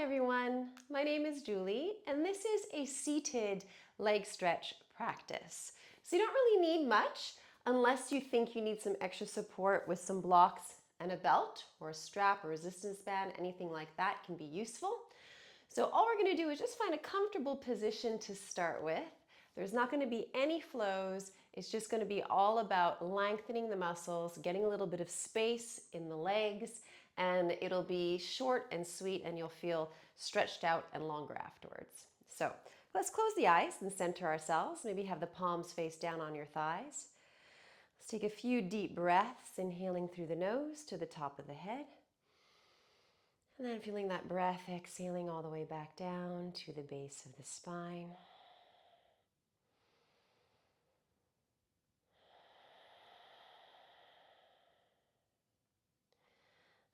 everyone, my name is Julie and this is a seated leg stretch practice. So you don't really need much unless you think you need some extra support with some blocks and a belt or a strap or resistance band, anything like that can be useful. So all we're going to do is just find a comfortable position to start with. There's not going to be any flows. It's just going to be all about lengthening the muscles, getting a little bit of space in the legs, and it'll be short and sweet and you'll feel stretched out and longer afterwards. So let's close the eyes and center ourselves. Maybe have the palms face down on your thighs. Let's take a few deep breaths, inhaling through the nose to the top of the head. And then feeling that breath, exhaling all the way back down to the base of the spine.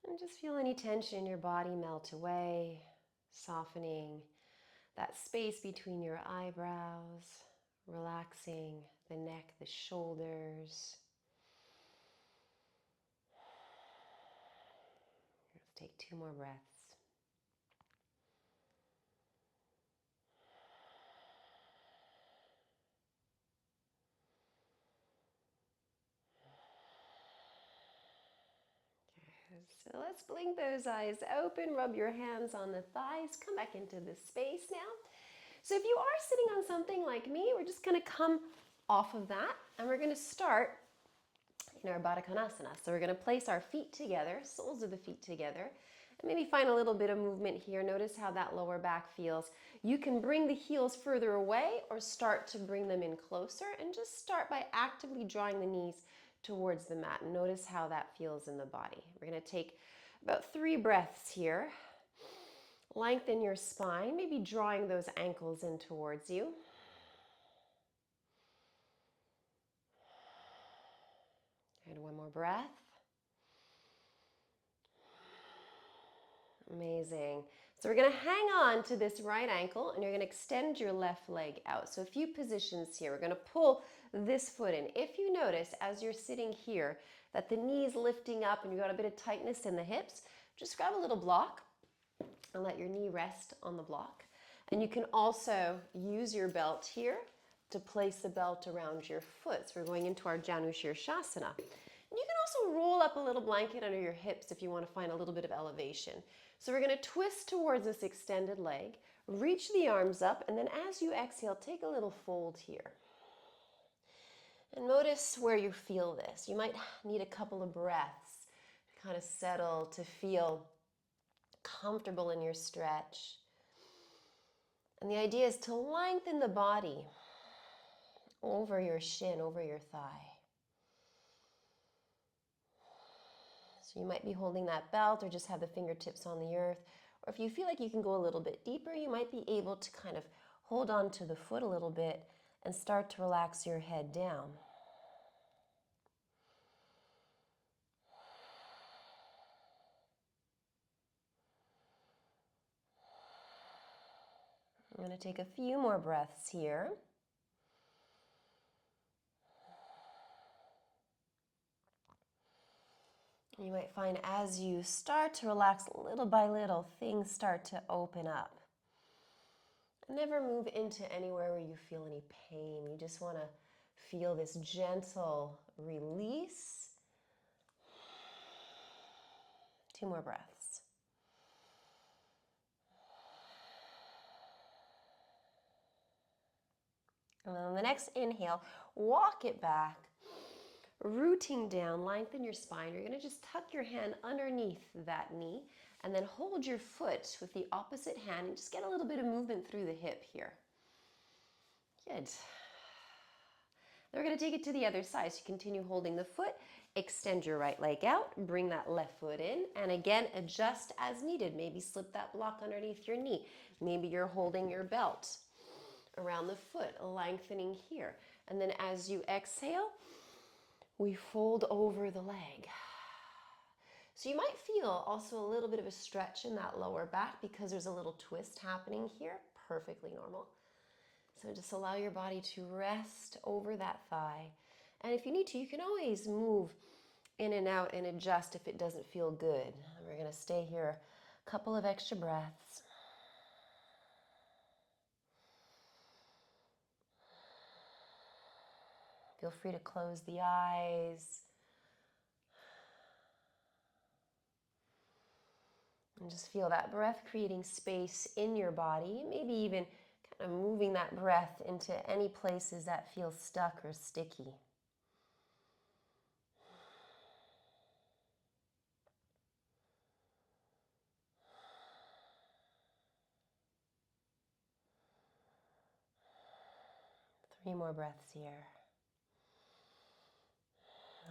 And just feel any tension in your body melt away, softening that space between your eyebrows, relaxing the neck, the shoulders. Let's take 2 more breaths. So let's blink those eyes open, rub your hands on the thighs, come back into this space now. So if you are sitting on something like me, we're just going to come off of that and we're going to start in our Baddha Konasana. So we're going to place our feet together, soles of the feet together, and maybe find a little bit of movement here. Notice how that lower back feels. You can bring the heels further away or start to bring them in closer, and just start by actively drawing the knees towards the mat. Notice how that feels in the body. We're going to take about 3 breaths here. Lengthen your spine, maybe drawing those ankles in towards you. And 1 more breath. Amazing. So we're going to hang on to this right ankle and you're going to extend your left leg out. So a few positions here. We're going to pull this foot in. If you notice as you're sitting here that the knee's lifting up and you've got a bit of tightness in the hips, just grab a little block and let your knee rest on the block. And you can also use your belt here to place the belt around your foot. So we're going into our Janu Shirshasana. And you can also roll up a little blanket under your hips if you want to find a little bit of elevation. So we're going to twist towards this extended leg, reach the arms up, and then as you exhale, take a little fold here. And notice where you feel this. You might need a couple of breaths to kind of settle, to feel comfortable in your stretch. And the idea is to lengthen the body over your shin, over your thigh. So you might be holding that belt or just have the fingertips on the earth. Or if you feel like you can go a little bit deeper, you might be able to kind of hold on to the foot a little bit and start to relax your head down. I'm going to take a few more breaths here. You might find as you start to relax little by little, things start to open up. Never move into anywhere where you feel any pain. You just want to feel this gentle release. 2 more breaths. And then on the next inhale, walk it back. Rooting down, lengthen your spine. You're going to just tuck your hand underneath that knee and then hold your foot with the opposite hand and just get a little bit of movement through the hip here. Good. Then we're going to take it to the other side. So you continue holding the foot, extend your right leg out, bring that left foot in, and again, adjust as needed. Maybe slip that block underneath your knee. Maybe you're holding your belt around the foot, lengthening here. And then as you exhale, we fold over the leg. So you might feel also a little bit of a stretch in that lower back because there's a little twist happening here. Perfectly normal. So just allow your body to rest over that thigh. And if you need to, you can always move in and out and adjust if it doesn't feel good. We're going to stay here a couple of extra breaths. Feel free to close the eyes. And just feel that breath creating space in your body, maybe even kind of moving that breath into any places that feel stuck or sticky. Three more breaths here.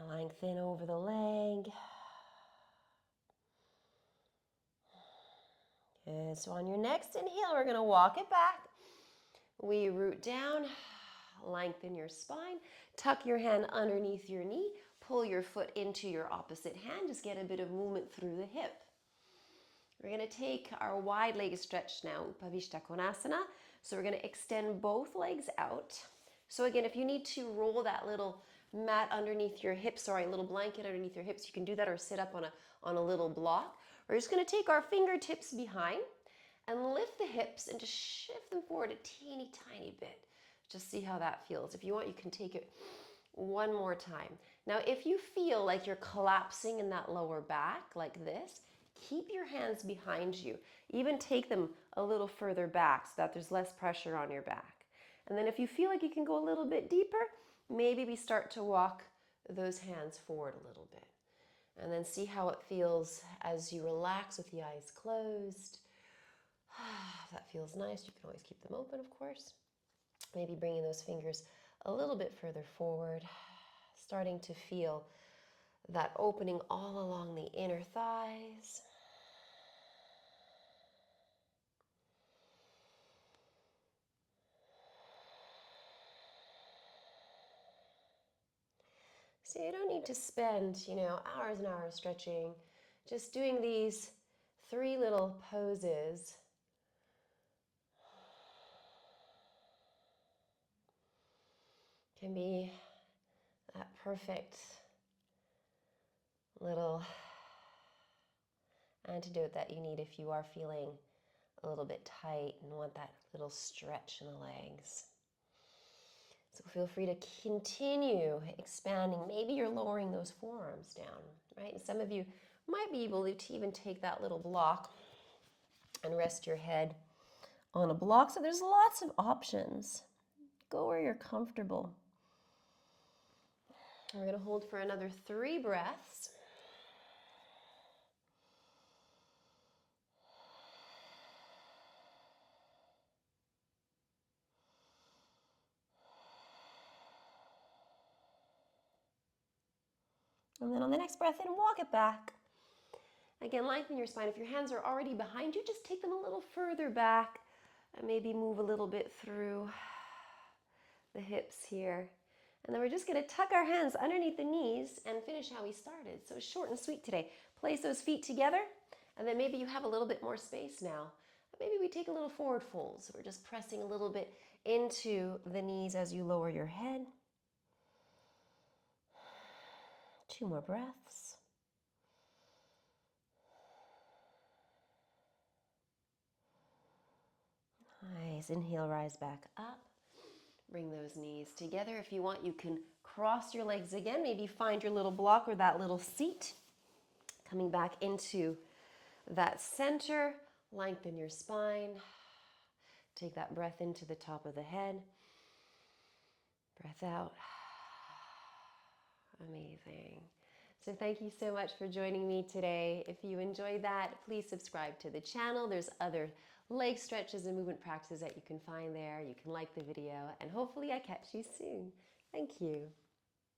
Lengthen over the leg. Good. So on your next inhale, we're going to walk it back. We root down, lengthen your spine, tuck your hand underneath your knee, pull your foot into your opposite hand, just get a bit of movement through the hip. We're going to take our wide leg stretch now, Upavishta Konasana. So we're going to extend both legs out. So again, if you need to roll that little mat underneath your hips, sorry, a little blanket underneath your hips, you can do that, or sit up on a little block. We're just going to take our fingertips behind and lift the hips and just shift them forward a teeny tiny bit. Just see how that feels. If you want, you can take it one more time. Now, if you feel like you're collapsing in that lower back like this, keep your hands behind you. Even take them a little further back so that there's less pressure on your back. And then if you feel like you can go a little bit deeper, maybe we start to walk those hands forward a little bit. And then see how it feels as you relax with the eyes closed. If that feels nice, you can always keep them open, of course. Maybe bringing those fingers a little bit further forward, starting to feel that opening all along the inner thighs. So you don't need to spend, hours and hours stretching. Just doing these 3 little poses can be that perfect little antidote that you need if you are feeling a little bit tight and want that little stretch in the legs. So feel free to continue expanding. Maybe you're lowering those forearms down, right? And some of you might be able to even take that little block and rest your head on a block. So there's lots of options. Go where you're comfortable. We're going to hold for another 3 breaths. And then on the next breath in, walk it back. Again, lengthen your spine. If your hands are already behind you, just take them a little further back and maybe move a little bit through the hips here. And then we're just going to tuck our hands underneath the knees and finish how we started. So short and sweet today. Place those feet together, and then maybe you have a little bit more space now. Maybe we take a little forward fold. So we're just pressing a little bit into the knees as you lower your head. 2 more breaths. Nice. Inhale, rise back up. Bring those knees together. If you want, you can cross your legs again. Maybe find your little block or that little seat. Coming back into that center. Lengthen your spine. Take that breath into the top of the head. Breath out. Amazing. So thank you so much for joining me today. If you enjoyed that, please subscribe to the channel. There's other leg stretches and movement practices that you can find there. You can like the video, and hopefully I catch you soon. Thank you.